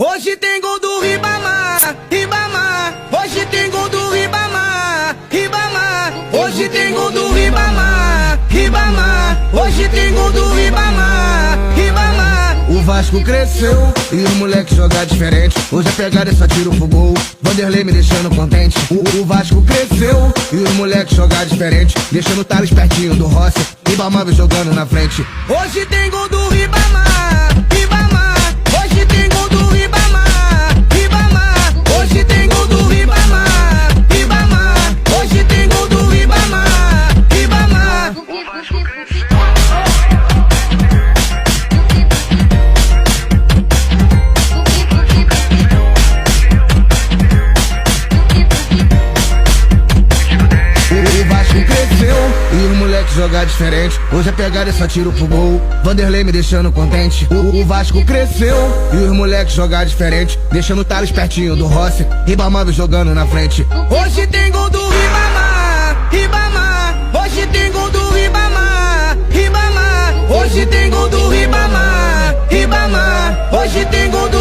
Hoje tem gol do Ribamar, Ribamar. Hoje tem gol do Ribamar, Ribamar. Hoje tem gol do Ribamar, Ribamar. Hoje tem gol do Ribamar, Ribamar. O Vasco cresceu e o moleque joga diferente. Hoje a pegada é só tiro pro gol, Vanderlei me deixando contente. O Vasco cresceu e o moleque joga diferente, deixando o Thales pertinho do Rossi, Ribamar vem jogando na frente. Hoje tem gol do Ribamar, Ribamar. Hoje tem gol do Ribamar, Ribamar. Hoje tem gol do Ribamar, Ribamar. Hoje tem gol do Ribamar, Ribamar. O Vasco cresceu e o moleque joga diferente. Hoje a pegada é só tiro pro gol, Vanderlei me deixando contente. O Vasco cresceu e os moleques jogar diferente, deixando o Thales pertinho do Rossi, Ribamar vem jogando na frente. Hoje tem gol do Ribamar, Ribamar. Hoje tem gol do Ribamar, Ribamar. Hoje tem gol do Ribamar, Ribamar. Hoje tem gol do